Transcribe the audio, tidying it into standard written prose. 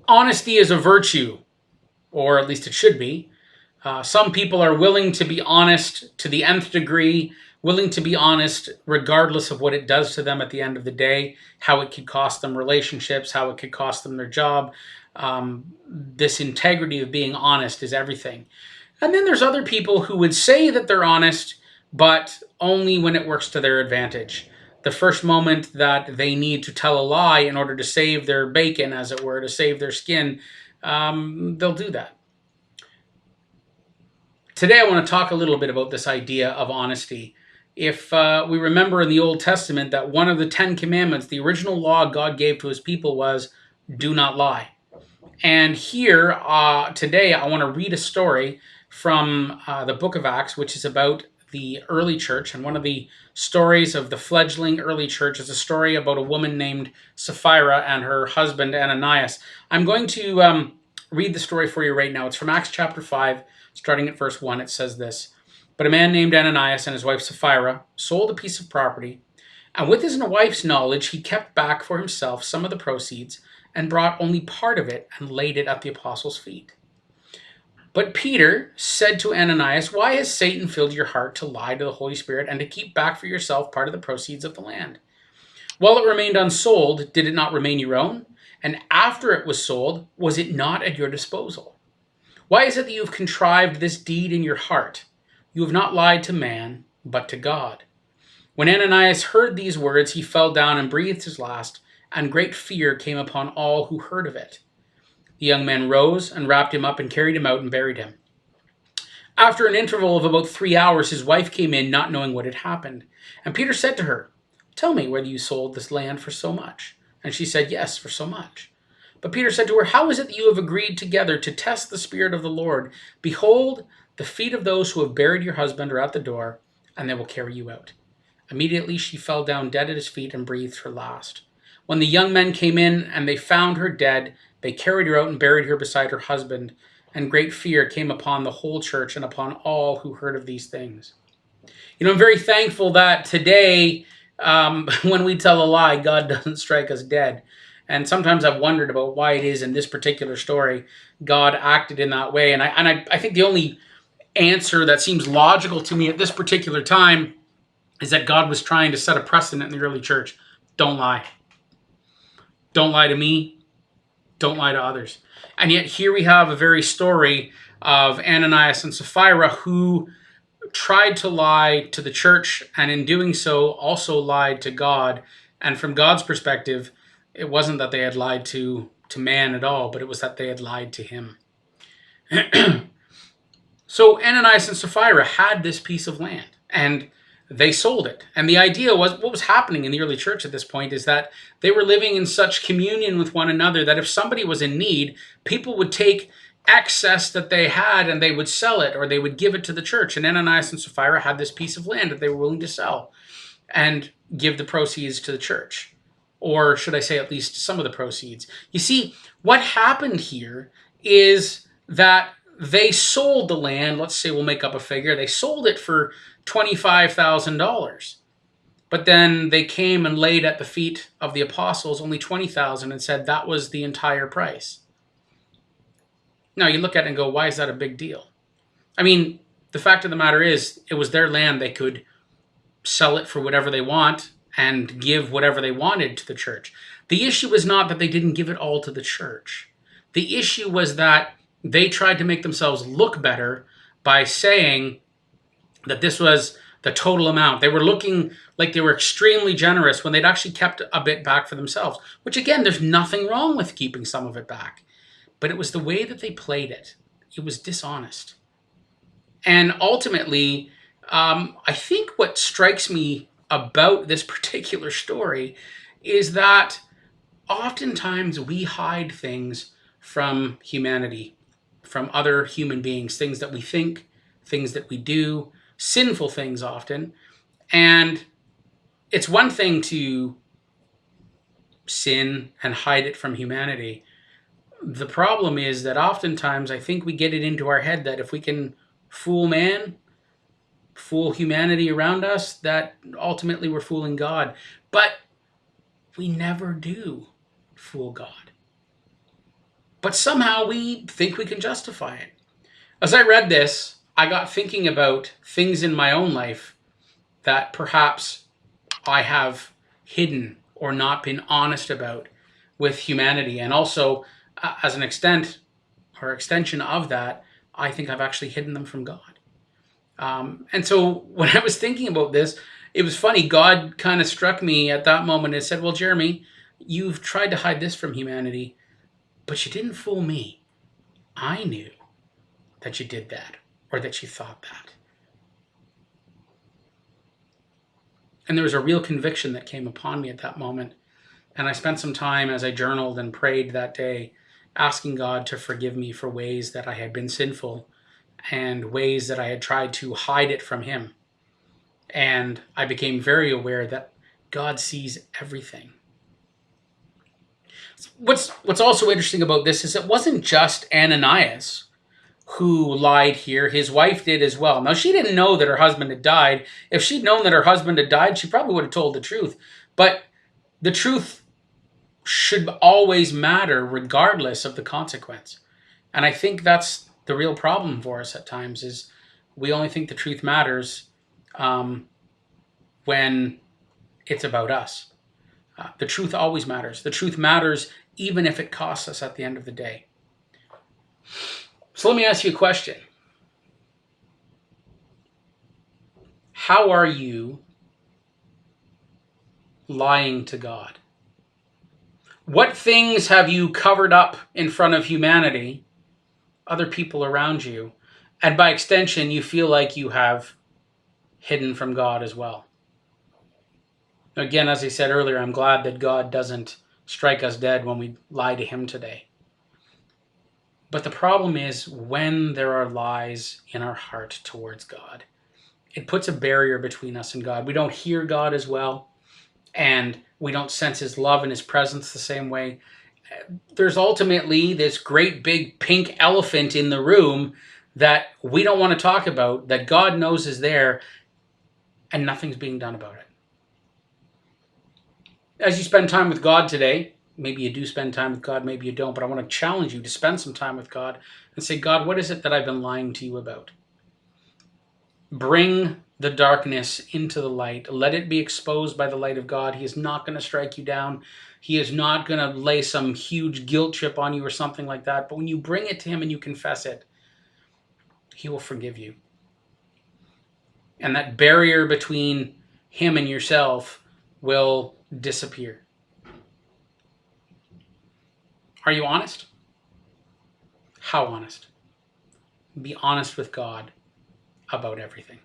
Honesty is a virtue, or at least it should be. Some people are willing to be honest to the nth degree, willing to be honest regardless of what it does to them at the end of the day, how it could cost them relationships, how it could cost them their job. This integrity of being honest is everything. And then there's other people who would say that they're honest, but only when it works to their advantage. The first moment that they need to tell a lie in order to save their bacon, as it were, to save their skin, they'll do that. Today, I want to talk a little bit about this idea of honesty. If we remember in the Old Testament that one of the 10 Commandments, the original law God gave to his people was, do not lie. And here, today, I want to read a story from the book of Acts, which is about the early church. And one of the stories of the fledgling early church is a story about a woman named Sapphira and her husband Ananias. I'm going to read the story for you right now. It's from Acts chapter 5, starting at verse 1. It says this: But a man named Ananias and his wife Sapphira sold a piece of property, and with his wife's knowledge, he kept back for himself some of the proceeds and brought only part of it and laid it at the apostles' feet. But Peter said to Ananias, Why has Satan filled your heart to lie to the Holy Spirit and to keep back for yourself part of the proceeds of the land? While it remained unsold, did it not remain your own? And after it was sold, was it not at your disposal? Why is it that you have contrived this deed in your heart? You have not lied to man, but to God. When Ananias heard these words, he fell down and breathed his last, and great fear came upon all who heard of it. The young man rose and wrapped him up and carried him out and buried him. After an interval of about 3 hours, his wife came in, not knowing what had happened. And Peter said to her, Tell me whether you sold this land for so much. And she said, Yes, for so much. But Peter said to her, How is it that you have agreed together to test the Spirit of the Lord? Behold, the feet of those who have buried your husband are at the door, and they will carry you out. Immediately she fell down dead at his feet and breathed her last. When the young men came in and they found her dead, they carried her out and buried her beside her husband, and great fear came upon the whole church and upon all who heard of these things. You know, I'm very thankful that today, when we tell a lie, God doesn't strike us dead. And sometimes I've wondered about why it is in this particular story God acted in that way. And I think the only answer that seems logical to me at this particular time is that God was trying to set a precedent in the early church. Don't lie. Don't lie to me. Don't lie to others. And yet here we have a very story of Ananias and Sapphira who tried to lie to the church, and in doing so also lied to God. And from God's perspective, it wasn't that they had lied to man at all, but it was that they had lied to him. So Ananias and Sapphira had this piece of land, and they sold it. And the idea was, what was happening in the early church at this point is that they were living in such communion with one another that if somebody was in need, people would take excess that they had and they would sell it, or they would give it to the church. And Ananias and Sapphira had this piece of land that they were willing to sell and give the proceeds to the church. Or should I say at least some of the proceeds. You see, what happened here is that they sold the land. Let's say we'll make up a figure. They sold it for $25,000. But then they came and laid at the feet of the apostles only $20,000 and said that was the entire price. Now you look at it and go, why is that a big deal? I mean, the fact of the matter is, it was their land. They could sell it for whatever they want and give whatever they wanted to the church. The issue was not that they didn't give it all to the church. The issue was that they tried to make themselves look better by saying that this was the total amount. They were looking like they were extremely generous when they'd actually kept a bit back for themselves, which again, there's nothing wrong with keeping some of it back. But it was the way that they played it. It was dishonest. And ultimately, I think what strikes me about this particular story is that oftentimes we hide things from humanity, from other human beings, things that we think, things that we do, sinful things often. And it's one thing to sin and hide it from humanity. The problem is that oftentimes I think we get it into our head that if we can fool man, fool humanity around us, that ultimately we're fooling God. But we never do fool God. but somehow we think we can justify it. As I read this, I got thinking about things in my own life that perhaps I have hidden or not been honest about with humanity. And also, as an extension of that, I think I've actually hidden them from God. And so when I was thinking about this, it was funny. God kind of struck me at that moment and said, well, Jeremy, you've tried to hide this from humanity, but you didn't fool me. I knew that you did that or that you thought that. And there was a real conviction that came upon me at that moment. And I spent some time as I journaled and prayed that day, asking God to forgive me for ways that I had been sinful and ways that I had tried to hide it from Him. And I became very aware that God sees everything. What's also interesting about this is it wasn't just Ananias who lied here. His wife did as well. Now, she didn't know that her husband had died. If she'd known that her husband had died, she probably would have told the truth. But the truth should always matter regardless of the consequence. And I think that's the real problem for us at times is we only think the truth matters when it's about us. The truth always matters. The truth matters even if it costs us at the end of the day. So let me ask you a question. How are you lying to God? What things have you covered up in front of humanity, other people around you, and by extension, you feel like you have hidden from God as well? Again, as I said earlier, I'm glad that God doesn't strike us dead when we lie to Him today. But the problem is when there are lies in our heart towards God, it puts a barrier between us and God. We don't hear God as well, and we don't sense His love and His presence the same way. There's ultimately this great big pink elephant in the room that we don't want to talk about, that God knows is there, and nothing's being done about it. As you spend time with God today, maybe you do spend time with God, maybe you don't, but I want to challenge you to spend some time with God and say, God, what is it that I've been lying to you about? Bring the darkness into the light. Let it be exposed by the light of God. He is not going to strike you down. He is not going to lay some huge guilt trip on you or something like that. But when you bring it to Him and you confess it, He will forgive you. And that barrier between Him and yourself will disappear. Are you honest? How honest? Be honest with God about everything.